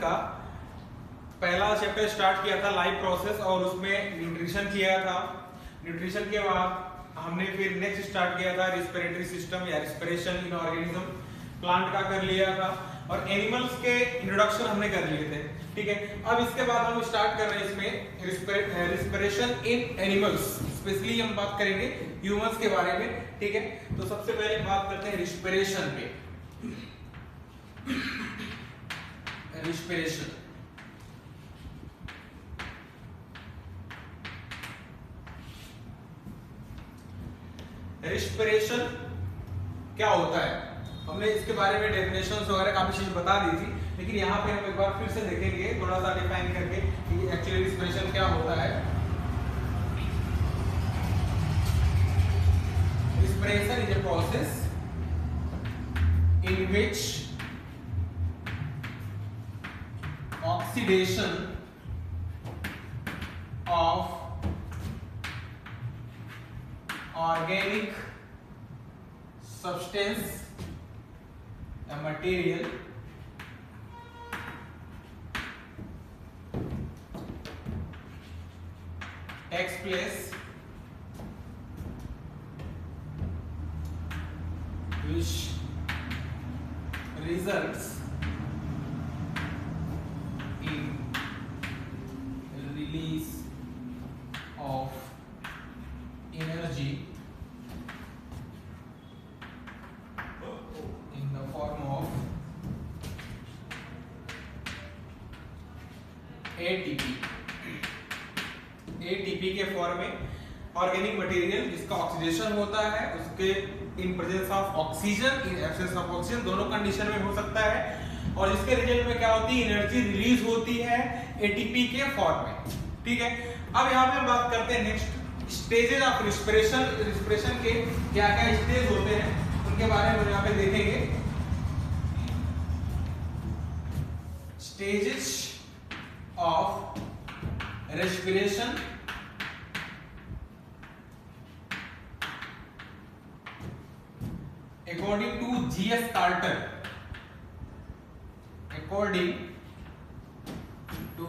का पहला chapter start किया था लाइफ प्रोसेस और उसमें न्यूट्रिशन किया था। न्यूट्रिशन के बाद हमने फिर नेक्स्ट स्टार्ट किया था रिस्पिरेटरी सिस्टम या रिस्पिरेशन इन ऑर्गेनिज्म, प्लांट का कर लिया था और एनिमल्स के इंट्रोडक्शन हमने कर लिए थे। ठीक है, अब इसके बाद हम स्टार्ट कर रहे हैं इसमें रिस्पिरेशन इन एनिमल्स, स्पेशली हम बात करेंगे ह्यूमंस के बारे में। ठीक है, तो सबसे पहले बात करते हैं रिस्पिरेशन पे। रिस्पिरेशन रिस्पिरेशन क्या होता है, हमने इसके बारे में डेफिनेशंस वगैरह काफी चीज बता दी थी, लेकिन यहाँ पे हम एक बार फिर से देखेंगे थोड़ा सा डिफाइन करके कि एक्चुअली रिस्पिरेशन क्या होता है। Respiration is a process in which oxidation of organic substance, a material, takes place which results in release of energy in the form of ATP। ATP के फॉर्म में ऑर्गेनिक मटेरियल जिसका oxidation होता है उसके in presence of oxygen, in absence of oxygen, दोनों condition में हो सकता है और इसके रिजल्ट में क्या होती है, एनर्जी रिलीज होती है एटीपी के फॉर्म में। ठीक है, अब यहाँ पे हम बात करते हैं next stages of respiration. Respiration के क्या क्या स्टेज होते हैं उनके बारे में यहाँ पे देखेंगे। Stages of respiration according to G.S. Carter, according to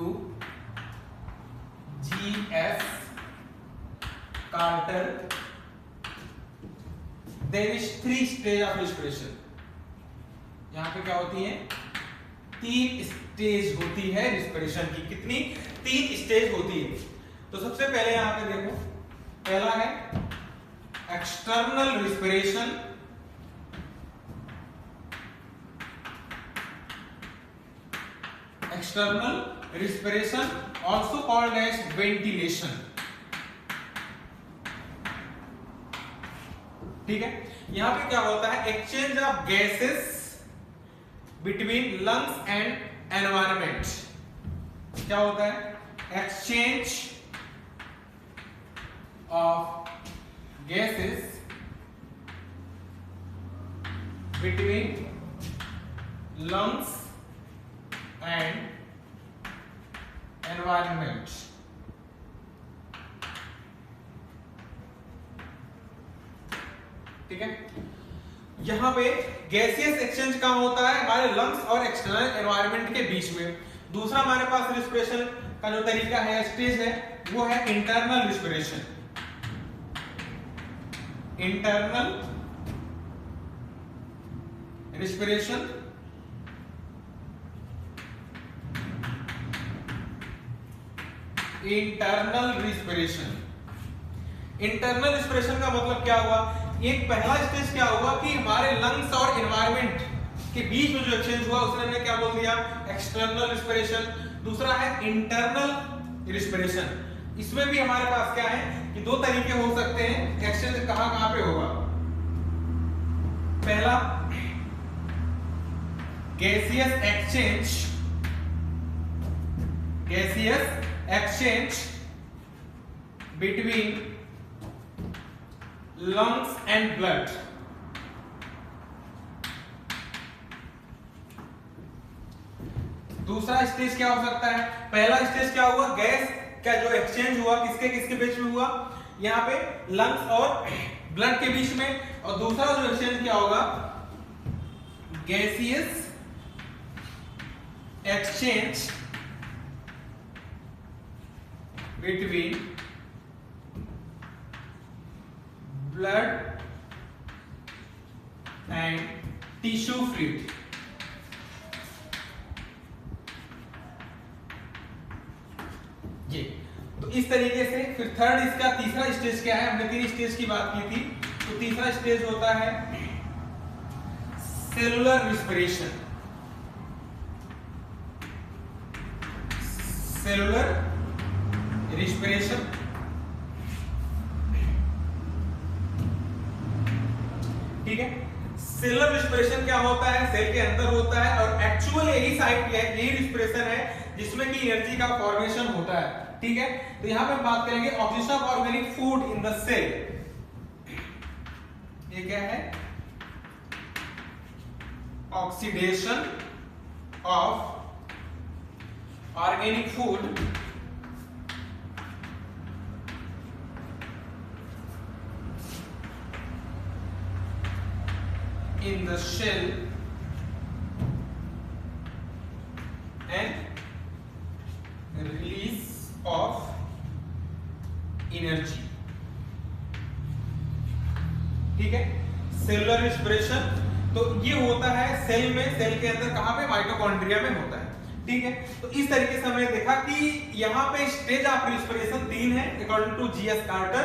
G.S. Carter, there is 3 stage of respiration। यहाँ पे क्या होती है, 3 स्टेज होती है रिस्पिरेशन की। कितनी? 3 स्टेज होती है। तो सबसे पहले यहाँ पे देखो, पहला है external respiration, external respiration also called as ventilation। ठीक है, यहां पे क्या होता है, exchange of gases between lungs and environment. क्या होता है, exchange of gases between lungs and environment। ठीक है, यहां पे गैसियस एक्सचेंज कहां होता है, हमारे लंग्स और एक्सटर्नल एनवायरनमेंट के बीच में। दूसरा हमारे पास रिस्पिरेशन का जो तरीका है, स्टेज है, वो है internal respiration. Internal respiration internal respiration. Internal respiration का मतलब क्या हुआ, एक पहला स्टेज क्या हुआ कि हमारे लंग्स और एनवायरनमेंट के बीच में जो एक्सचेंज हुआ उसने हमने क्या बोल दिया, एक्सटर्नल रिस्पिरेशन। दूसरा है इंटरनल रिस्पिरेशन। इसमें भी हमारे पास क्या है कि 2 तरीके हो सकते हैं, एक्सचेंज कहां कहां पे होगा। पहला gaseous exchange, gaseous exchange between lungs and blood। दूसरा स्टेज क्या हो सकता है, पहला स्टेज क्या हुआ, गैस का जो एक्सचेंज हुआ किसके किसके बीच में हुआ, यहाँ पे लंग्स और ब्लड के बीच में। और दूसरा जो एक्सचेंज क्या होगा, gaseous exchange between blood and tissue fluid। ये तो इस तरीके से फिर थर्ड इसका तीसरा स्टेज क्या है, हमने 3 स्टेज की बात की थी, तो तीसरा स्टेज होता है सेलुलर रिस्पिरेशन। सेलुलर रिस्पिरेशन, ठीक है। सेलुलर रिस्पिरेशन क्या होता है, सेल के अंदर होता है और एक्चुअल यही साइट है, यही रिस्पिरेशन है जिसमें कि एनर्जी का फॉर्मेशन होता है, ठीक है। तो यहां पे हम बात करेंगे oxidation of organic food in the cell. ये क्या है, oxidation of organic food in the shell and release of energy, ठीक है। सेलुलर रिस्पिरेशन तो ये होता है सेल में, सेल के अंदर कहां पे, माइटोकॉन्ड्रिया में होता है, ठीक है। तो इस तरीके से हमने देखा कि यहां पे स्टेज ऑफ रिस्पिरेशन 3 है according to GS Carter.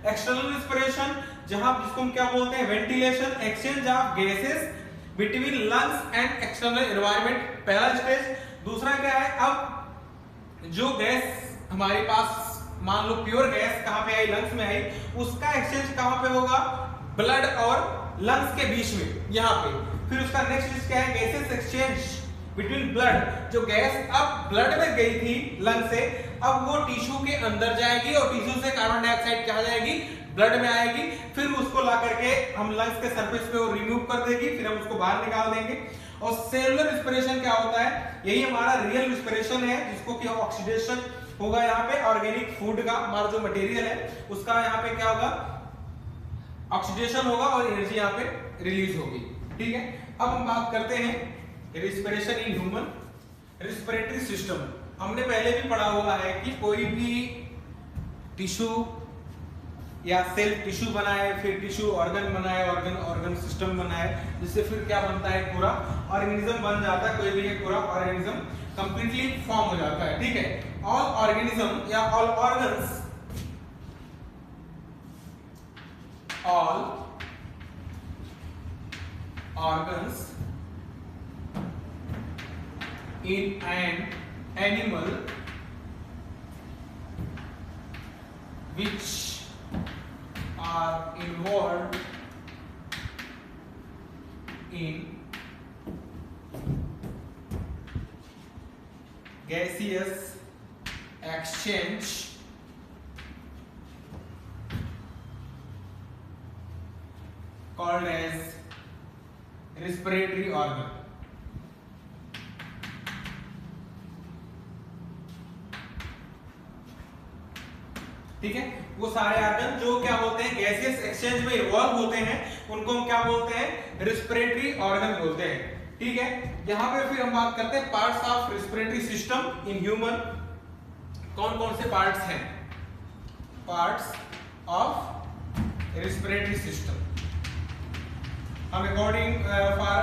External respiration जहां जिसको हम क्या बोलते हैं, ventilation, exchange of gases between lungs and external environment, पहला स्टेज। दूसरा क्या है, अब जो गैस हमारे पास मान लो प्योर गैस कहां पे आई, लंग्स में आई, उसका एक्सचेंज कहां पे होगा, ब्लड और लंग्स के बीच में, यहां पे। फिर उसका नेक्स्ट स्टेज क्या है, गैसेस एक्सचेंज बिटवीन ब्लड, जो गैस अब ब्लड में गई थी लंग से, अब वो टिश्यू के अंदर जाएगी और टिश्यू से कार्बन डाइऑक्साइड कहा जाएगी, ब्लड में आएगी, फिर उसको ला करके हम लंग्स के सरफेस पे वो रिमूव कर देगी, फिर हम उसको बाहर निकाल देंगे। और सेलुलर रिस्पिरेशन क्या होता है, यही हमारा रियल रिस्पिरेशन है, जिसको कि ऑक्सीडेशन होगा यहाँ पे ऑर्गेनिक फूड का, हमारा जो मटेरियल है उसका यहाँ पे क्या होगा, ऑक्सीडेशन होगा और एनर्जी यहाँ पे रिलीज होगी, ठीक है। अब हम बात करते हैं respiration in human respiratory system. हमने पहले भी पढ़ा हुआ है कि कोई भी टिश्यू या सेल टिश्यू बनाए, फिर टिश्यू ऑर्गन बनाए, ऑर्गन सिस्टम बनाए, जिससे फिर क्या बनता है, पूरा ऑर्गेनिज्म बन जाता है। कोई भी एक पूरा ऑर्गेनिज्म कंप्लीटली फॉर्म हो जाता है, ठीक है। ऑल ऑर्गेनिज्म या all organs, all organs in an animal which are involved in gaseous exchange called as respiratory organ, ठीक है। वो सारे ऑर्गन जो क्या होते हैं, गैसियस एक्सचेंज में इन्वॉल्व होते हैं, उनको हम क्या बोलते हैं, रिस्पिरेटरी ऑर्गन बोलते हैं, ठीक है। यहां पे फिर हम बात करते हैं parts of respiratory system in human. कौन कौन से पार्ट्स हैं, पार्ट्स ऑफ रिस्पिरेटरी सिस्टम। हम अकॉर्डिंग फॉर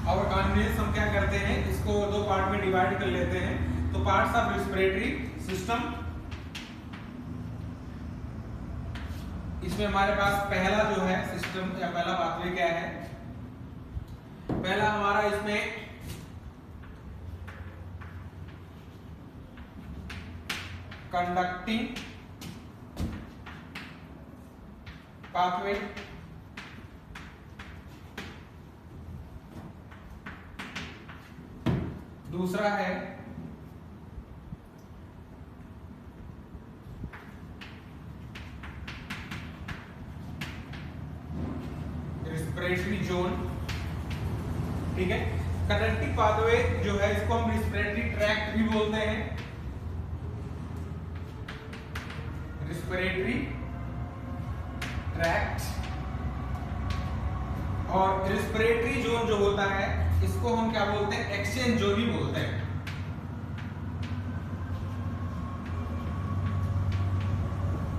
आवर कन्वीनियंस हम क्या करते हैं, इसको 2 पार्ट में डिवाइड कर लेते हैं। तो पार्ट्स ऑफ रिस्पिरेटरी सिस्टम, इसमें हमारे पास पहला जो है सिस्टम या पहला पाथवे क्या है, पहला हमारा इसमें कंडक्टिंग पाथवे, दूसरा है रिस्पिरेटरी जोन, ठीक है। कंडक्टिंग पाथवे जो है इसको हम रिस्पिरेटरी ट्रैक्ट भी बोलते हैं, रिस्पिरेटरी ट्रैक्ट। और रिस्पिरेटरी जोन जो होता है इसको हम क्या बोलते हैं, एक्सचेंज जोनी बोलते हैं।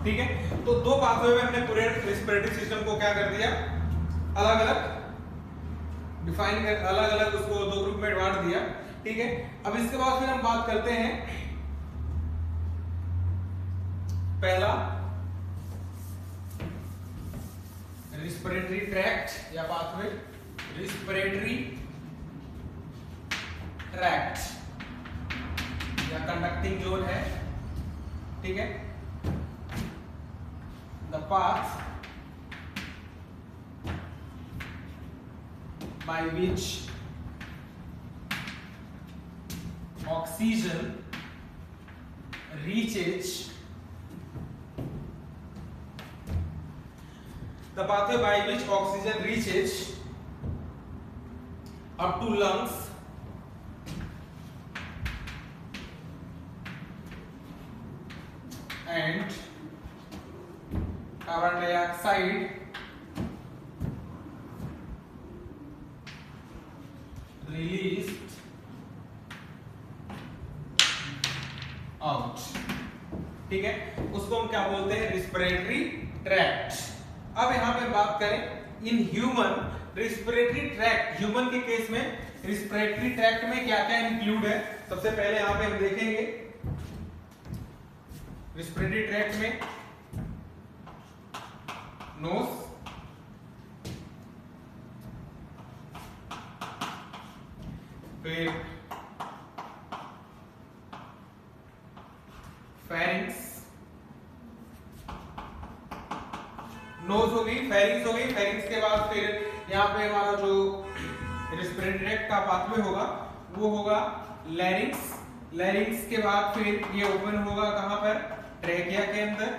ठीक है, तो दो पाथवे में हमने पूरे रेस्पिरेटरी सिस्टम को क्या कर दिया, अलग अलग डिफाइन कर, अलग अलग उसको दो ग्रुप में बांट दिया। ठीक है, अब इसके बाद फिर हम बात करते हैं पहला रिस्पिरेटरी ट्रैक्ट या पाथवे, रिस्पिरेटरी ट्रैक्ट या कंडक्टिंग जोन है। ठीक है, the path by which oxygen reaches the pathway by which oxygen reaches up to lungs and carbon dioxide released out। ठीक है, उसको हम क्या बोलते हैं, रिस्पिरेटरी ट्रैक्ट। अब यहां पे बात करें in human respiratory tract, human के केस में रिस्पिरेटरी ट्रैक्ट में क्या क्या इंक्लूड है। सबसे पहले यहां पे हम देखेंगे रिस्पिरेटरी ट्रैक्ट में नोज, फिर फेरिंक्स, नोज हो गई, फेरिंक्स हो गई, फेरिंक्स के बाद फिर यहाँ पे हमारा जो रेस्पिरेटरी ट्रैक्ट का पाथवे होगा वो होगा लैरिंक्स, लैरिंक्स के बाद फिर ये ओपन होगा कहां पर, ट्रैकिया के अंदर,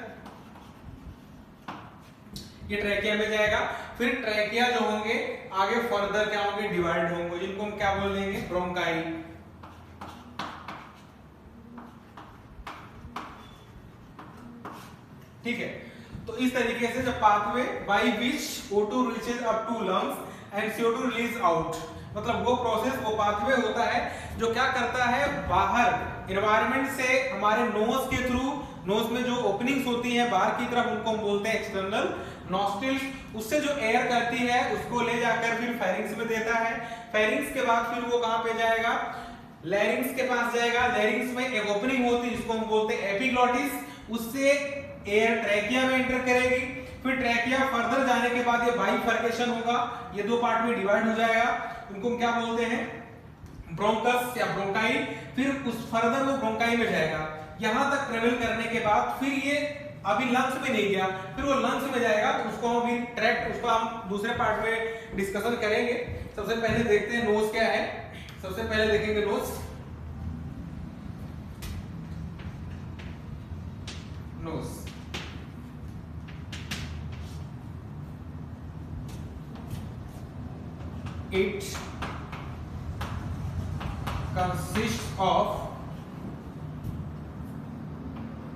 ये ट्रैकिया में जाएगा। फिर ट्रैकिया जो होंगे आगे फर्दर क्या होंगे, डिवाइड होंगे, जिनको हम क्या बोलेंगे, ब्रोंकाई। ठीक है, तो इस तरीके से जब pathway by which O2 reaches up to lungs and CO2 release out, मतलब वो प्रोसेस, वो पाथवे होता है जो क्या करता है, बाहर एनवायरनमेंट से हमारे नोज के थ्रू, नोज में जो ओपनिंग्स होती है बाहर की तरफ, उनको हम बोलते हैं एक्सटर्नल नॉस्ट्रिल्स, उससे जो एयर करती है उसको ले जाकर फिर फेरिंग्स में देता है। फेरिंग्स के बाद फिर वो कहां पे जाएगा, लैरिंग्स के पास जाएगा। लैरिंग्स में एक ओपनिंग होती है जिसको हम बोलते हैं एपिग्लॉटिस, उससे एयर ट्रैकिया में एंटर करेगी। फिर ट्रैकिया फर्दर जाने के बाद ये बाइफर्केशन होगा, ये दो पार्ट में डिवाइड हो जाएगा, उनको हम क्या बोलते हैं, ब्रोंकस या ब्रोंकाई। फिर उस फर्दर वो ब्रोंकाई में जाएगा, यहां तक ट्रेवल करने के बाद फिर ये अभी लंग्स में नहीं गया, फिर वो लंग्स में जाएगा, तो उसको हम अभी ट्रैक्ट, उसको हम दूसरे पार्ट में डिस्कशन करेंगे। सबसे पहले देखते हैं नोज क्या है, सबसे पहले देखेंगे nose. Nose it consists of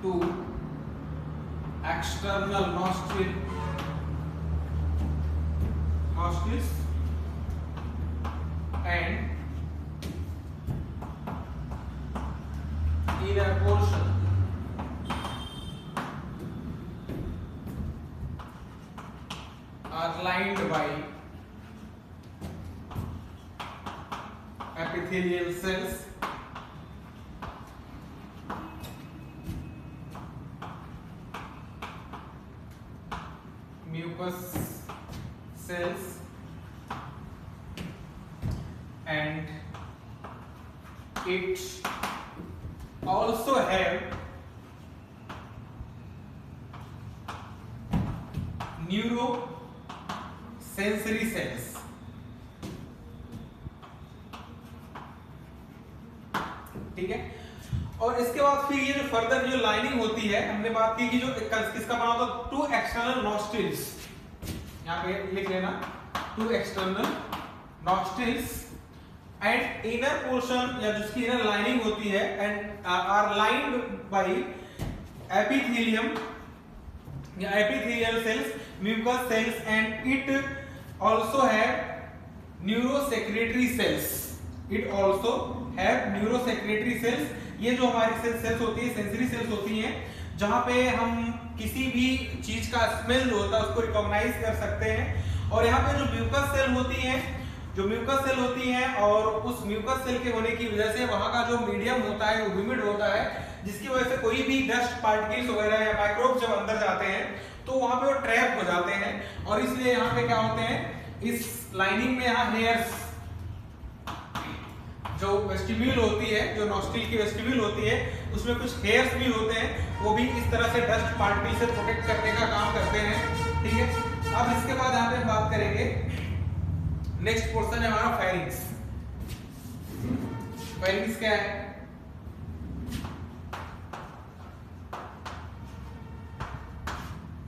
two external nostrils and inner portion are lined by epithelial cells, mucous cells, and it also have neurosensory cells। ठीक है, और इसके बाद फिर ये जो फर्दर जो लाइनिंग होती है, हमने बात की कि जो किसका बना होता है, टू एक्सटर्नल नॉस्ट्रिल्स, यहाँ पे लिख लेना, two external nostrils and inner portion या जिसकी इनर लाइनिंग होती है and are lined by epithelium या epithelial cells, mucus cells, and it also have neurosecretory cells, it also have neurosecretory cells. ये जो हमारी सेल्स होती है, सेंसरी सेल्स होती हैं, जहां पे हम किसी भी चीज का स्मेल जो होता है उसको रिकॉग्नाइज कर सकते हैं। और यहाँ पे जो म्यूकस सेल होती है, जो म्यूकस सेल होती हैं, और उस म्यूकस सेल के होने की वजह से वहां का जो मीडियम होता है वो ह्यूमिड होता है, जिसकी वजह से कोई भी डस्ट पार्टिकल्स वगैरह या माइक्रोब जब अंदर जाते हैं तो वहां पे वो ट्रैप हो जाते हैं। और इसलिए यहाँ पे क्या होते हैं, इस लाइनिंग में यहाँ हेयर्स, जो वेस्टिब्यूल होती है, जो नॉस्ट्रिल की वेस्टिब्यूल होती है, उसमें कुछ हेयर्स भी होते हैं, वो भी इस तरह से डस्ट पार्टिकल से प्रोटेक्ट करने का काम करते हैं। ठीक है, अब इसके बाद यहाँ पे हम बात करेंगे, नेक्स्ट पोर्शन है हमारा फेरिंग्स। फेरिंग्स क्या है?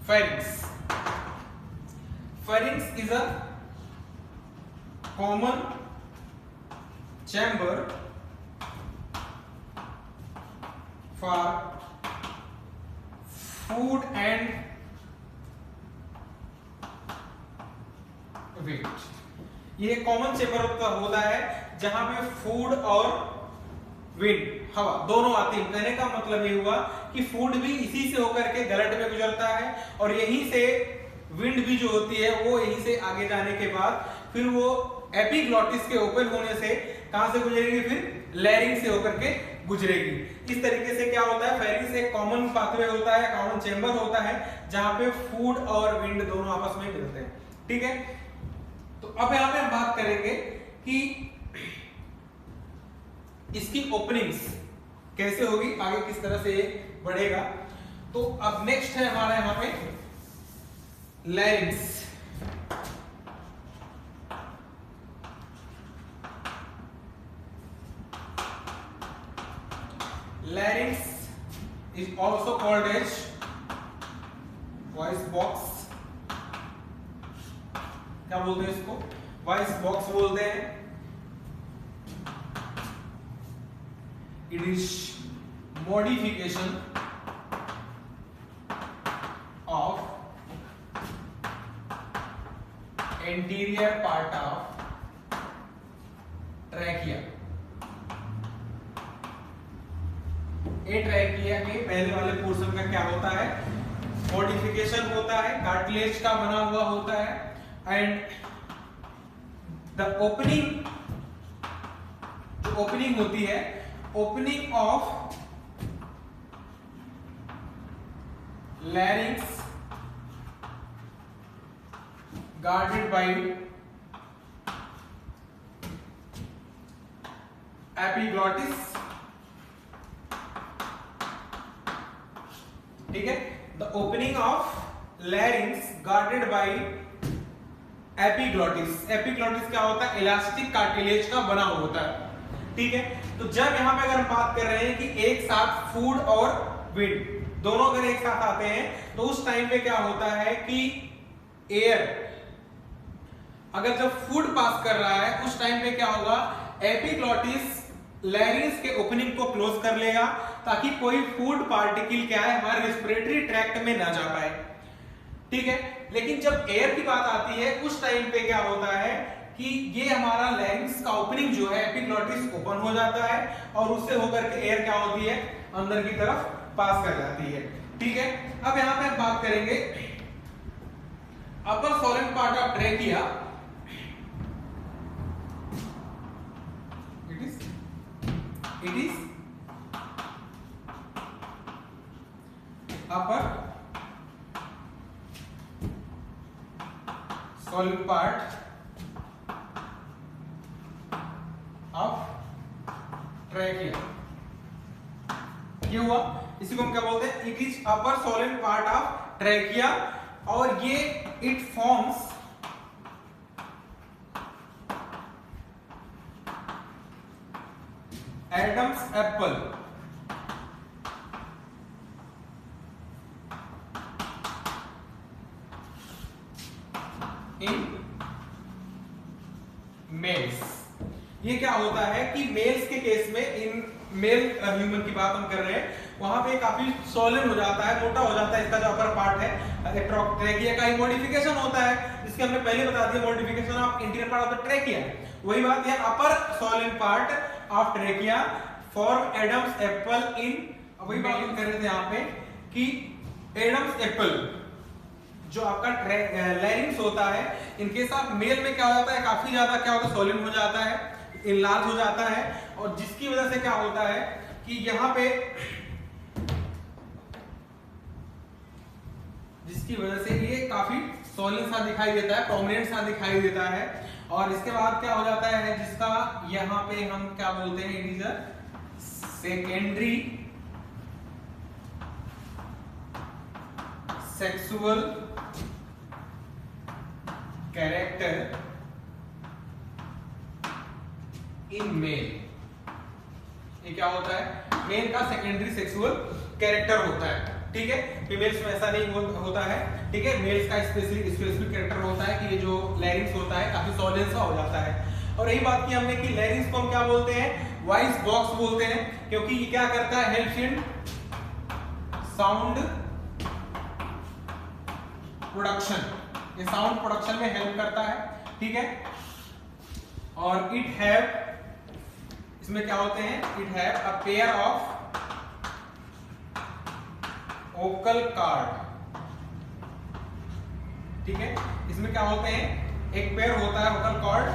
Pharynx, pharynx is a common chamber for food and weight। ये कॉमन चेंबर होता है जहां पे फूड और विंड, हवा दोनों आती है। कहने का मतलब ये हुआ कि फूड भी इसी से होकर के गलट में गुजरता है, और यहीं से विंड भी जो होती है वो यहीं से आगे जाने के बाद फिर वो एपिग्लॉटिस के ओपन होने से कहां से गुजरेगी, फिर लैरिंग से होकर के गुजरेगी। इस तरीके से क्या होता है, फेरिंग्स एक कॉमन पाथवे होता है, कॉमन चेंबर होता है, जहां पे फूड और विंड दोनों आपस में मिलते हैं। ठीक है, तो अब यहां पे हम बात करेंगे कि इसकी ओपनिंग्स कैसे होगी, आगे किस तरह से बढ़ेगा। तो अब नेक्स्ट है हमारा यहां पे लैरिंग्स। Larynx is also called as voice box। क्या बोलते हैं इसको? वॉइस बॉक्स बोलते हैं। It is modification of anterior part of trachea। Trachea के पहले वाले पोर्शन का क्या होता है, मॉडिफिकेशन होता है, कार्टिलेज का बना हुआ होता है। एंड द ओपनिंग, जो ओपनिंग होती है, opening of larynx guarded by epiglottis. ठीक है, the opening of larynx guarded by epiglottis. Epiglottis क्या होता है, इलास्टिक कार्टिलेज का बना हुआ होता है। ठीक है, तो जब यहां पे अगर हम बात कर रहे हैं कि एक साथ फूड और विंड दोनों अगर एक साथ आते हैं, तो उस टाइम पे क्या होता है कि एयर अगर जब फूड पास कर रहा है, उस टाइम पे क्या होगा, एपिग्लॉटिस लैरिंक्स के ओपनिंग को क्लोज कर लेगा, ताकि कोई फूड पार्टिकल क्या है हमारे रेस्पिरेटरी ट्रैक्ट में ना जा पाए। ठीक है, लेकिन जब एयर की बात आती है, उस टाइम पे क्या होता है कि ये हमारा लैरिंक्स का ओपनिंग जो है, एपिग्लॉटिस ओपन हो जाता है, और उससे होकर के एयर क्या होती है, अंदर की तरफ पास कर जाती है। ठीक है, अब यहां पे हम बात करेंगे upper salient part of trachea. It is upper solid part of trachea। ये हुआ, इसी को हम क्या बोलते हैं, it is upper salient part of trachea, और ये it forms Adam's apple. In males. ये क्या होता है कि मेल्स के केस में, इन मेल ह्यूमन की बात हम कर रहे हैं, वहां पे काफी सोलन हो जाता है, मोटा हो जाता है इसका जो अपर पार्ट है, ट्रैकिया का ही मॉडिफिकेशन होता है, जिसके हमने पहले बता दिया modification of interior part of the trachea. वही बात है upper salient part of trachea form Adam's apple in, वही बात कर रहे थे यहाँ पे कि एडम्स एप्पल जो आपका लैरिंग्स होता है, इनके साथ मेल में क्या हो जाता है, काफी ज्यादा क्या होता है, सॉलिड हो जाता है, इनलार्ज हो जाता है, और जिसकी वजह से क्या होता है कि यहाँ पे, जिसकी वजह से ये काफी सॉलिड सा दिखाई देता है, प्रोमिनेंट सा दिखाई देता है। और इसके बाद क्या हो जाता है, जिसका यहाँ पे हम क्या बोलते हैं, it is a secondary sexual character in male. ये क्या होता है, मेल का सेकेंडरी सेक्सुअल कैरेक्टर होता है, ठीक है। फीमेल्स में ऐसा नहीं होता है, ठीक है। मेल्स का स्पेसिफिक कैरेक्टर होता है कि ये जो लैरिंग्स होता है काफी सॉलिड सा हो जाता है। और यही बात की हमने कि लैरिंग्स को हम क्या बोलते हैं, वॉइस बॉक्स बोलते हैं, क्योंकि ये क्या करता है, हेल्प्स इन साउंड प्रोडक्शन, ये साउंड प्रोडक्शन में हेल्प करता है, ठीक है। और इट हैव, इसमें क्या होते हैं, it have a pair of vocal card, ठीक है। इसमें क्या होते हैं, एक पेयर होता है वोकल कार्ड,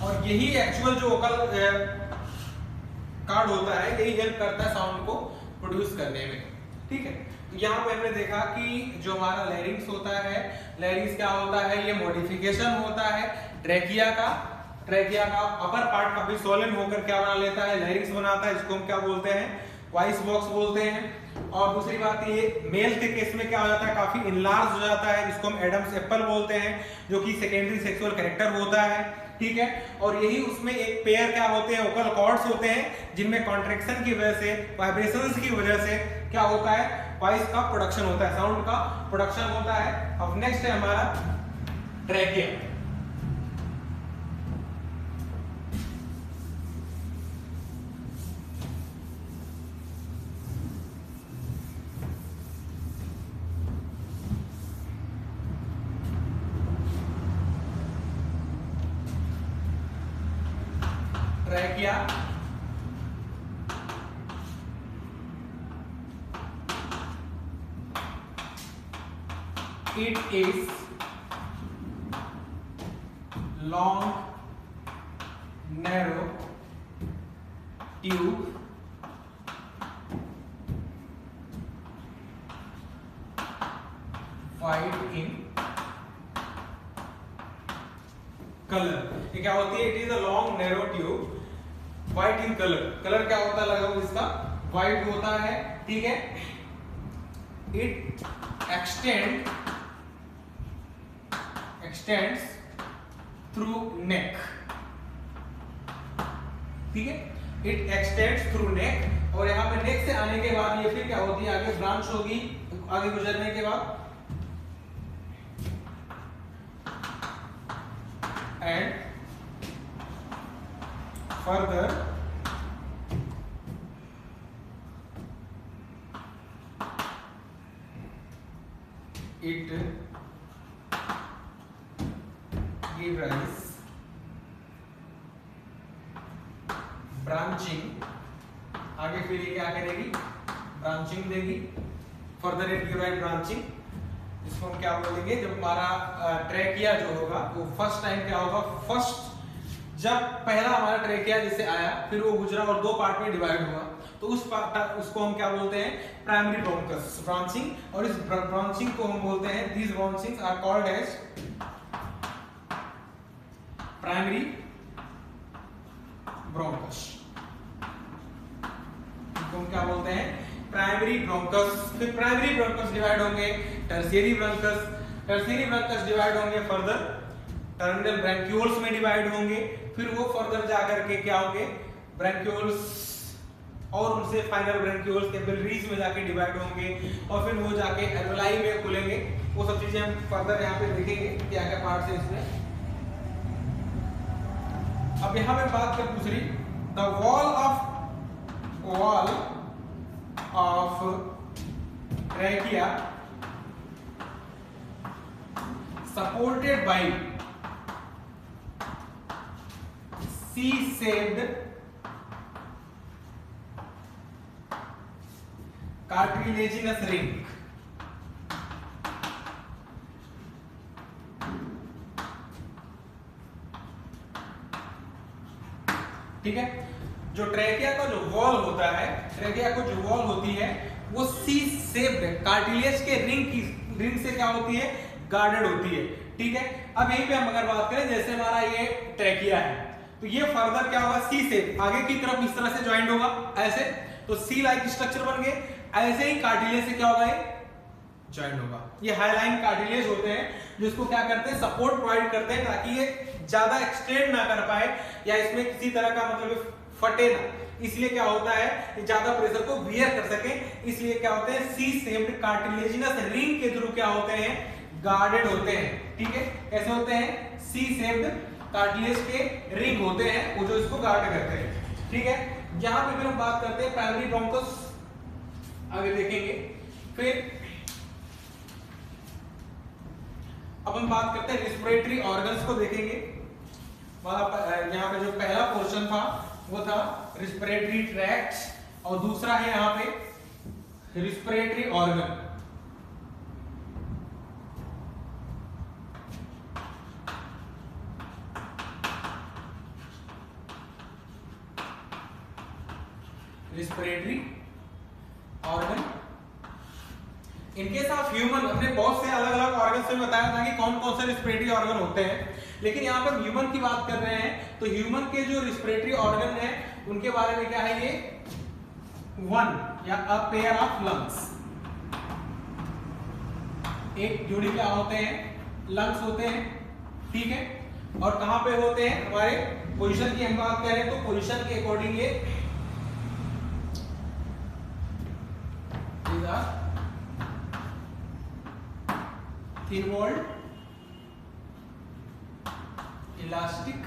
और यही एक्चुअल जो वोकल कार्ड होता है यही हेल्प करता है साउंड को प्रोड्यूस करने में, ठीक है। तो यहाँ पे हमने देखा कि जो हमारा लैरिंग्स होता है, लैरिंग्स क्या होता है, ये मॉडिफिकेशन होता है ट्रैकिया का। ट्रैकिया का अपर पार्ट काफी सॉलिड होकर क्या बना लेता है, लैरिंग्स बनाता है, जिसको हम क्या बोलते हैं, वॉइस बॉक्स बोलते हैं। और दूसरी बात ये मेल के केस में क्या हो जाता है, काफी इनलार्ज हो जाता है, जिसको हम एडम्स एप्पल बोलते हैं, जो कि सेकेंडरी सेक्सुअल कैरेक्टर होता है, ठीक है। और यही उसमें एक पेयर क्या होते हैं, वोकल कॉर्ड्स होते हैं, जिनमें कॉन्ट्रैक्शन की वजह से, वाइब्रेशंस की वजह से क्या होता है, वॉइस का प्रोडक्शन होता है, साउंड का प्रोडक्शन होता है। अब नेक्स्ट है हमारा trachea. Trachea it is long narrow tube white in color। ये क्या होती है, it is a long narrow tube white in color। Colour क्या होता है, लगभग इसका white होता है, ठीक है। it extends through neck, ठीक है। it extends through neck, और यहाँ पे neck से आने के बाद ये फिर क्या होती है, आगे ब्रांच होगी, आगे गुजरने के बाद, and further it give rise branching, आगे फिर ये क्या करेगी, ब्रांचिंग देगी, further it give rise branching. इसको हम क्या बोलेंगे, जब हमारा ट्रैकिया जो होगा वो फर्स्ट टाइम क्या होगा, फर्स्ट जब पहला हमारा ट्रैकिया जैसे आया, फिर वो गुजरा और दो पार्ट में डिवाइड हुआ, तो उस पार्ट उसको हम क्या बोलते हैं, प्राइमरी ब्रोंकस ब्रांचिंग। और इस ब्रांचिंग को हम बोलते हैं, these branchings are called as primary bronchus. हम क्या बोलते हैं, प्राइमरी ब्रोंकस। फिर प्राइमरी ब्रोंकस डिवाइड होंगे tertiary bronchus, tertiary bronchus divide होंगे फर्दर टर्मिनल ब्रैंक्यूल्स में डिवाइड होंगे, फिर वो फर्दर जाकर के क्या होंगे, ब्रैंक्यूल्स, और उनसे फाइनल ब्रैंक्यूल्स कैपिलरीज में जाके डिवाइड होंगे, और फिर वो जाके एल्वेलाई में खुलेंगे। वो सब चीजें हम फर्दर यहाँ पे देखेंगे क्या क्या पार्ट्स है इसमें। अब यहाँ पे बात कर दूसरी, the wall of trachea supported by C shaped cartilaginous ring. ठीक है, जो ट्रेकिया का जो वॉल होता है, ट्रेकिया को जो वॉल होती है वो सी शेप्ड कार्टिलेज के रिंग से क्या होती है, गार्डेड होती है। ठीक है, अब यहीं पे हम अगर बात करें, जैसे हमारा ये ट्रेकिया है तो ये फर्दर क्या होगा, सी शेप आगे की तरफ इस तरह से ज्वाइंट होगा ऐसे, तो सी लाइक स्ट्रक्चर बन गए। ऐसे ही कार्टिलेज से क्या होगा, ये ज्वाइंट होगा। ये हाईलाइन कार्टिलेज होते हैं जो इसको क्या करते हैं, सपोर्ट प्रोवाइड करते हैं ताकि ये ज्यादा एक्सटेंड ना कर पाए या इसमें किसी तरह का मतलब फटे ना। इसलिए क्या होता है, ये ज्यादा प्रेशर को बियर कर सके, इसलिए क्या होते हैं, सी शेप्ड कार्टिलेजिनस रिंग के थ्रू क्या होते हैं, गार्डेड होते हैं। ठीक है, कैसे होते हैं, सी शेप्ड कार्टिलेज के रिंग होते हैं वो जो इसको गार्ड करते हैं। ठीक है, यहां पे फिर हम बात करते हैं प्राइमरी ब्रोंकस, आगे देखेंगे। फिर अब हम बात करते हैं रिस्पिरेटरी ऑर्गन्स को देखेंगे। यहाँ पे जो पहला पोर्शन था वो था रिस्पिरेटरी ट्रैक्ट और दूसरा है यहाँ पे respiratory organ. Respiratory organ, in case of human, हमने बहुत से अलग अलग ऑर्गन से बताया था कि कौन कौन से रिस्पिरेटरी ऑर्गन होते हैं, लेकिन यहाँ पर ह्यूमन की बात कर रहे हैं तो ह्यूमन के जो रिस्पिरेटरी ऑर्गन है उनके बारे में क्या है, ये वन या अ पेयर ऑफ लंग्स, एक जोड़ी क्या होते हैं, लंग्स होते हैं। ठीक है, और कहां पे होते हैं, हमारे पोजीशन की हम बात करें तो पोजीशन के अकॉर्डिंग ये थिन वॉल्ड इलास्टिक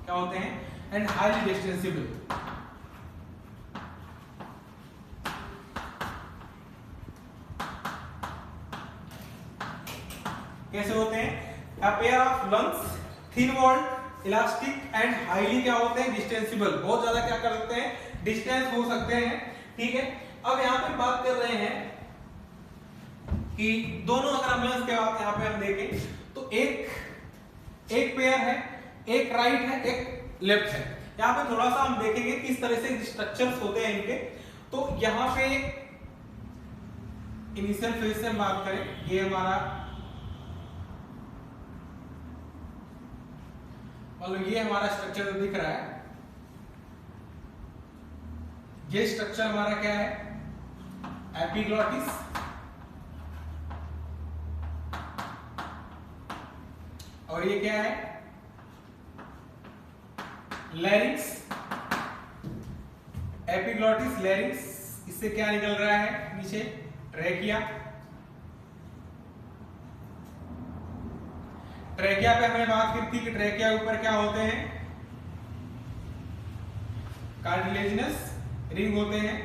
क्या होते हैं एंड हाईली डिस्टेंसिबल। कैसे होते हैं, a pair of lungs, thin walled elastic and highly क्या होते हैं, डिस्टेंसिबल, बहुत ज्यादा क्या कर सकते हैं, डिस्टेंस हो सकते हैं। ठीक है, अब यहाँ पे बात कर रहे हैं कि दोनों अगर हम लंग्स के बात यहाँ पे हम देखें तो एक पेयर है, एक राइट है, एक लेफ्ट है। यहाँ पे थोड़ा सा हम देखेंगे किस तरह से स्ट्रक्चर्स होते हैं इनके। तो यहाँ पे इनिशियल फेज से हम बात करें, ये हमारा मतलब ये हमारा स्ट्रक्चर दिख रहा है, ये स्ट्रक्चर हमारा क्या है, एपिग्लॉटिस, और ये क्या है, लैरिंक्स। एपिग्लॉटिस, लैरिंक्स, इससे क्या निकल रहा है नीचे, ट्रैकिया। ट्रैकिया पे हमने बात की थी कि ट्रैकिया ऊपर क्या होते हैं, कार्टिलेजिनस रिंग होते हैं।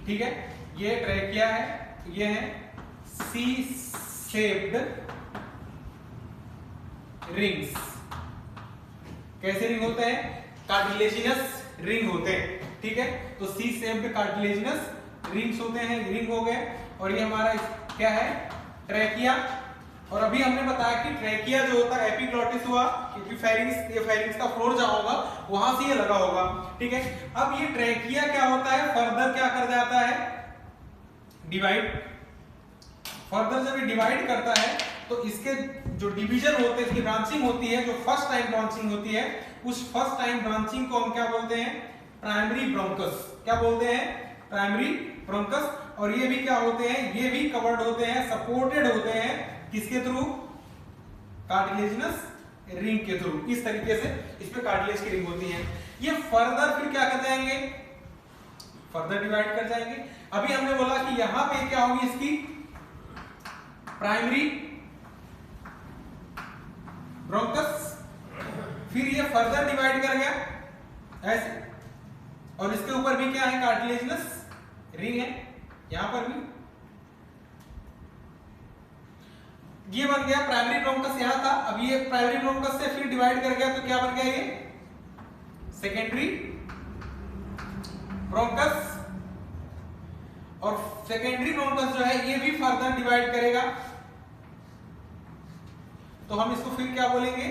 ठीक है, ये ट्रैकिया है, ये है सी शेप्ड रिंग्स। कैसे रिंग होते हैं, कार्टिलेजिनस रिंग होते हैं। ठीक है, तो सी शेप्ड कार्टिलेजिनस रिंग्स होते हैं, रिंग हो गए। और ये हमारा क्या है, ट्रैकिया। और अभी हमने बताया कि ट्रैकिया जो होता है एपिग्लॉटिस हुआ, क्योंकि फेरिंग्स, ये फेरिंग्स का फ्लोर जहां होगा वहां से ये लगा होगा। ठीक है, अब ये ट्रैकिया क्या होता है, फर्दर क्या कर जाता है, डिवाइड। फर्दर जब ये डिवाइड करता है तो इसके जो डिवीजन होते हैं, इसकी ब्रांचिंग होती है, जो फर्स्ट टाइम ब्रांचिंग होती है, उस फर्स्ट टाइम ब्रांचिंग को हम क्या बोलते हैं, प्राइमरी ब्रोंकस। क्या बोलते हैं, प्राइमरी ब्रोंकस। और ये भी क्या होते हैं, ये भी कवर्ड होते हैं, सपोर्टेड होते हैं, किसके थ्रू, कार्टिलेजिनस रिंग के थ्रू। इस तरीके से इस पे कार्टिलेज की रिंग होती है। ये फर्दर फिर क्या कर जाएंगे, फर्दर डिवाइड कर जाएंगे। अभी हमने बोला कि यहां पे क्या होगी, इसकी प्राइमरी ब्रोंकस, फिर ये फर्दर डिवाइड कर गया ऐसे, और इसके ऊपर भी क्या है, कार्टिलेजिनस रिंग है, यहां पर भी। ये बन गया प्राइमरी ब्रोंकस, यहां था, अब ये प्राइमरी ब्रोंकस से फिर डिवाइड कर गया तो क्या बन गया ये सेकेंडरी ब्रोंकस, और सेकेंडरी ब्रोंकस जो है ये भी फर्दर डिवाइड करेगा, तो हम इसको फिर क्या बोलेंगे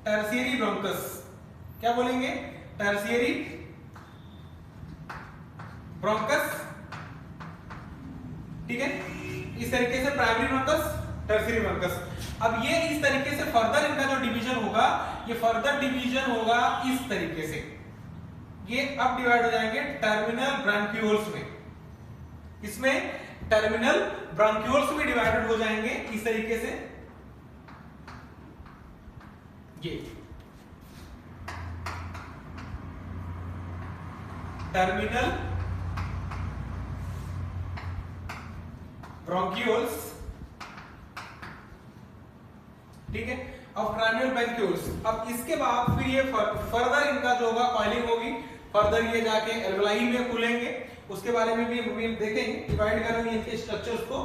टर्शियरी ब्रोंकस। क्या बोलेंगे टर्शियरी ब्रोंकस, ठीक है। इस तरीके से प्राइमरी ब्रोंकस, टर्शियरी ब्रोंकस। अब ये इस तरीके से फर्दर इनका जो डिवीजन होगा, ये फर्दर डिवीजन होगा इस तरीके से, ये अब डिवाइड हो जाएंगे टर्मिनल ब्रांक्यूल्स में, इसमें टर्मिनल ब्रांक्यूल्स में डिवाइडेड हो जाएंगे इस तरीके से। ये टर्मिनल ब्रोंक्यूल्स, ठीक है, और प्राइमरी ब्रोंक्यूल्स। अब इसके बाद फिर ये फर्दर इनका जो होगा कॉइलिंग होगी, फर्दर ये जाके एल्वेलाई में खुलेंगे, उसके बारे में भी देखेंगे, डिवाइड करेंगे इनके स्ट्रक्चर्स को।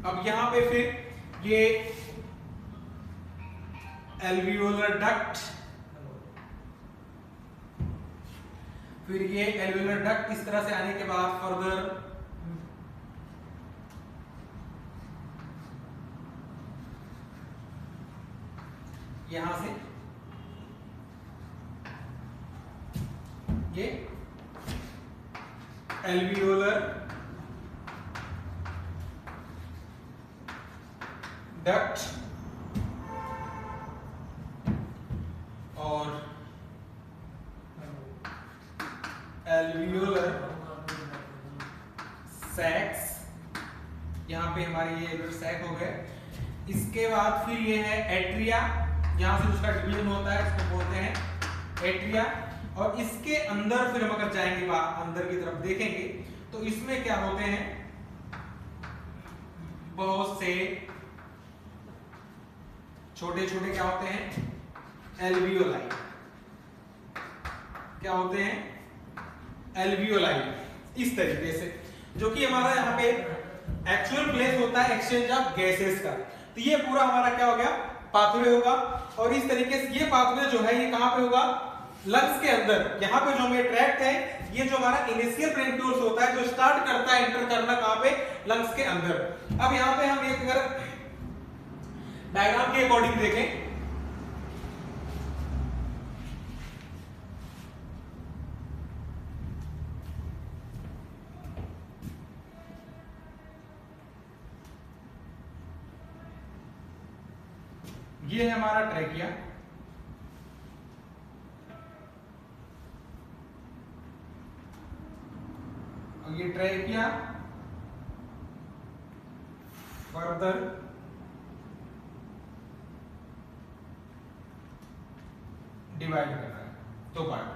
अब यहां पे फिर ये एल्वियोलर डक्ट, फिर ये एल्वियोलर डक्ट इस तरह से आने के बाद फर्दर यहां से ये एल्वियोलर डक्ट और एल्वियोलर सैक्स, यहां पे हमारे ये एल्वियोलर सैक हो गए। इसके बाद फिर ये है एट्रिया, यहां से उसका डिवीजन होता है, इसको बोलते हैं एट्रिया। और इसके अंदर फिर हम अगर जाएंगे अंदर की तरफ देखेंगे तो इसमें क्या होते हैं बहुत से छोटे छोटे क्या होते हैं एल्वियोलाई, क्या होते हैं एल्वियोलाई, इस तरीके से, जो कि हमारा यहाँ पे एक्चुअल प्लेस होता है एक्सचेंज ऑफ गैसेस का। तो ये पूरा हमारा क्या हो गया पाथवे होगा, और इस तरीके से ये पाथवे जो है ये कहां पे होगा लंग्स के अंदर। यहाँ पे जो हमें ट्रैक्ट है, ये जो हमारा इनिशियल ब्रोंक्यूल्स होता है जो स्टार्ट करता है एंटर करना कहां पे लंग्स के अंदर। अब यहाँ पे हम एक अगर डायग्राम के अकॉर्डिंग देखें, ये है हमारा ट्रैकिया, और ये ट्रैकिया फर्दर डिवाइड कर रहा है दो पार्ट।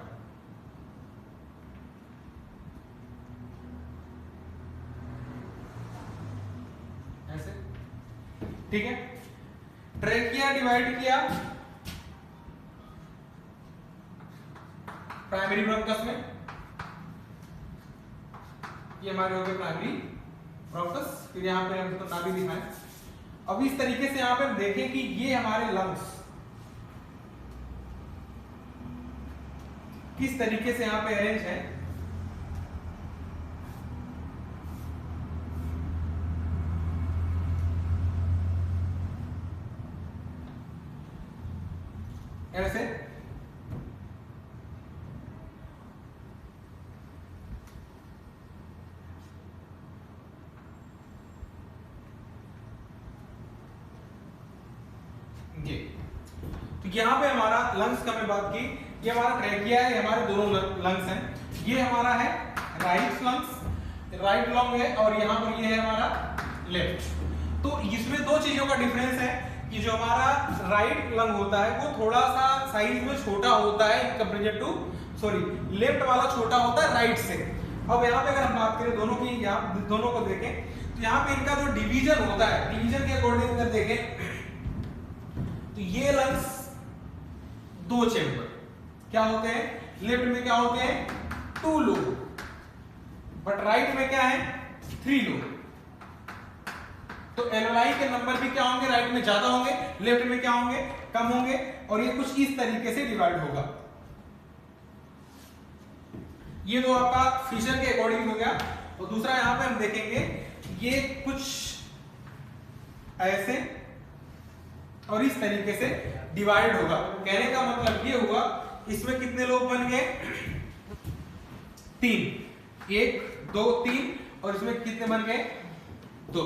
ऐसे, ठीक है। ट्रैकिया डिवाइड किया प्राइमरी ब्रोंकस में, ये हमारे हो गए प्राइमरी ब्रोंकस। फिर यहाँ पे हम तो ना भी दिखाएं। अब इस तरीके से यहाँ पे हम देखें कि ये हमारे लंग्स किस तरीके से यहाँ पे अरेंज है। ऐसे ये, तो यहाँ पे हमारा लंग्स का मैं बात की, ये हमारा ट्रैकिया है, ये हमारे दोनों लंग्स हैं। ये हमारा है राइट लंग्स, राइट लंग है, और यहाँ पर ये है हमारा लेफ्ट। तो इसमें दो चीजों का डिफरेंस है कि जो हमारा राइट लंग होता है वो थोड़ा सा साइज में छोटा होता है कंपेरिजन टू लेफ्ट वाला छोटा होता है राइट से। अब यहाँ पे अगर हम बात करें दोनों की, यहाँ दोनों को देखें तो यहाँ पे इनका जो डिवीजन होता है, डिवीजन के अकॉर्डिंग अगर देखें तो ये लंग्स दो चेंबर क्या होते हैं, लेफ्ट में क्या होते हैं 2 लोब, बट राइट में क्या है 3 लोब। तो एलओआई के नंबर भी क्या होंगे, राइट में ज्यादा होंगे, लेफ्ट में क्या होंगे, कम होंगे, और ये कुछ इस तरीके से डिवाइड होगा। ये तो आपका फिशर के अकॉर्डिंग हो गया। और दूसरा यहां पे हम देखेंगे ये कुछ ऐसे और इस तरीके से डिवाइड होगा। कहने का मतलब ये हुआ, इसमें कितने लोग बन गए, 3, 1 2 3, और इसमें कितने बन गए, 2।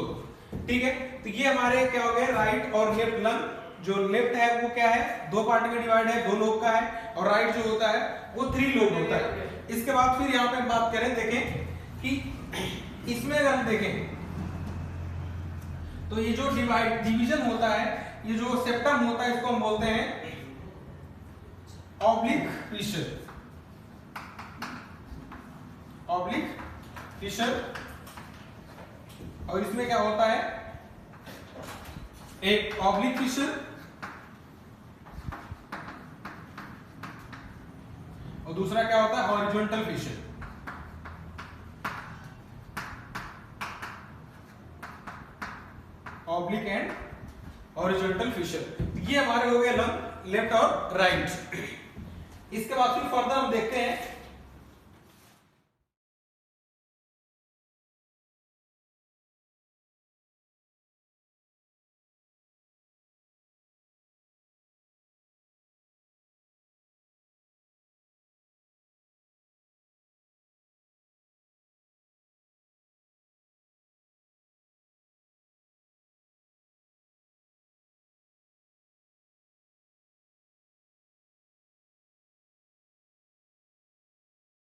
ठीक है, तो ये हमारे क्या हो गए, राइट और लेफ्ट लंग। जो लेफ्ट है वो क्या है, 2 पार्ट में डिवाइड है, 2 लोग का है, और राइट जो होता है वो 3 लोग होता है। इसके बाद फिर यहाँ पे हम बात करें, देखें कि इसमें अगर हम देखें तो ये जो डिवीजन होता है, ये जो सेप्टम होता है, इसको हम बोलते हैं ऑब्लिक फिशर। Oblique Fisher. और इसमें क्या होता है, एक ऑब्लिक फिशर और दूसरा क्या होता है, horizontal fissure. Oblique and horizontal fissure. ये हमारे हो गए लंग, लेफ्ट और राइट। इसके बाद फिर फर्दर हम देखते हैं